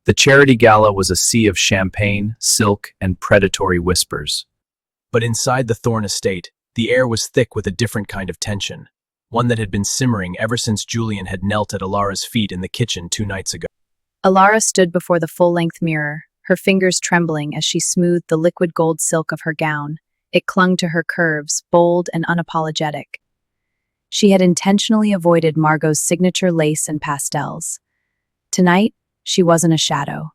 The charity gala was a sea of champagne, silk, and predatory whispers. But inside the Thorne estate, the air was thick with a different kind of tension, one that had been simmering ever since Julian had knelt at Elara's feet in the kitchen 2 nights ago. Elara stood before the full-length mirror, her fingers trembling as she smoothed the liquid gold silk of her gown. It clung to her curves, bold and unapologetic. She had intentionally avoided Margot's signature lace and pastels. Tonight, she wasn't a shadow.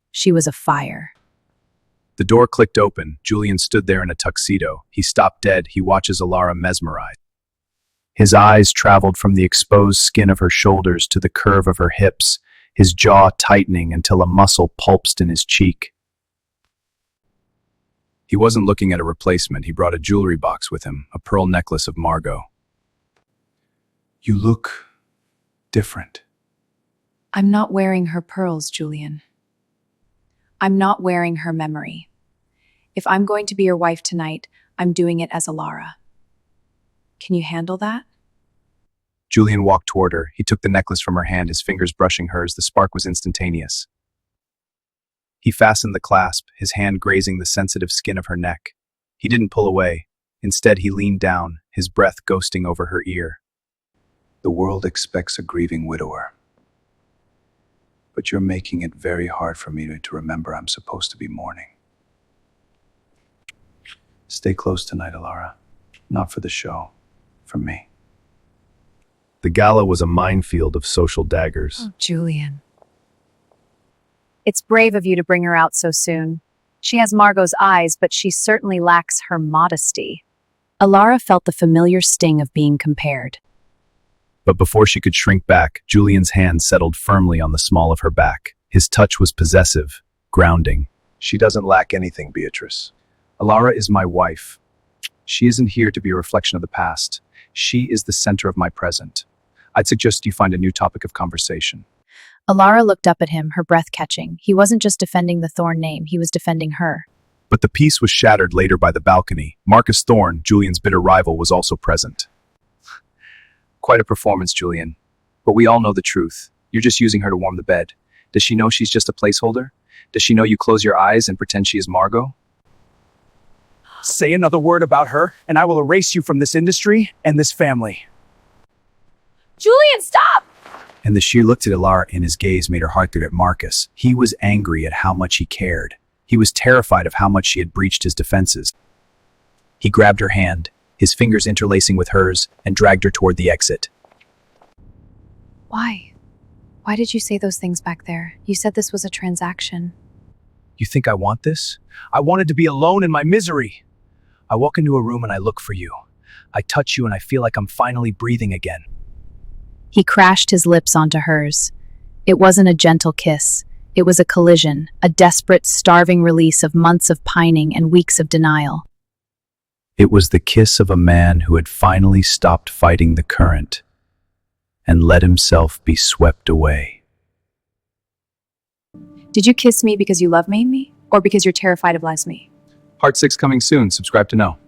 She was a fire. The door clicked open. Julian stood there in a tuxedo. He stopped dead. He watches Elara mesmerized. His eyes traveled from the exposed skin of her shoulders to the curve of her hips, his jaw tightening until a muscle pulsed in his cheek. He wasn't looking at a replacement. He brought a jewelry box with him, a pearl necklace of Margot. "You look different." I'm not wearing her pearls, Julian. I'm not wearing her memory. If I'm going to be your wife tonight, I'm doing it as Elara. Can you handle that? Julian walked toward her. He took the necklace from her hand, his fingers brushing hers. The spark was instantaneous. He fastened the clasp, his hand grazing the sensitive skin of her neck. He didn't pull away. Instead, he leaned down, his breath ghosting over her ear. "The world expects a grieving widower. But you're making it very hard for me to remember I'm supposed to be mourning. Stay close tonight, Elara. Not for the show, for me." The gala was a minefield of social daggers. Oh, Julian. It's brave of you to bring her out so soon. She has Margot's eyes, but she certainly lacks her modesty. Elara felt the familiar sting of being compared. But before she could shrink back, Julian's hand settled firmly on the small of her back. His touch was possessive, grounding. "She doesn't lack anything, Beatrice. Elara is my wife. She isn't here to be a reflection of the past. She is the center of my present. I'd suggest you find a new topic of conversation." Elara looked up at him, her breath catching. He wasn't just defending the Thorne name, he was defending her. But the peace was shattered later by the balcony. Marcus Thorne, Julian's bitter rival, was also present. "Quite a performance, Julian. But we all know the truth. You're just using her to warm the bed. Does she know she's just a placeholder? Does she know you close your eyes and pretend she is Margot?" Say another word about her, and I will erase you from this industry and this family. Julian, stop! And the sheer looked at Elara, and his gaze made her heart go at Marcus. He was angry at how much he cared. He was terrified of how much she had breached his defenses. He grabbed her hand, his fingers interlacing with hers, and dragged her toward the exit. Why? Why did you say those things back there? You said this was a transaction. "You think I want this? I wanted to be alone in my misery. I walk into a room and I look for you. I touch you and I feel like I'm finally breathing again." He crashed his lips onto hers. It wasn't a gentle kiss. It was a collision, a desperate, starving release of months of pining and weeks of denial. It was the kiss of a man who had finally stopped fighting the current and let himself be swept away. Did you kiss me because you love me, or because you're terrified of losing me? Part 6 coming soon. Subscribe to know.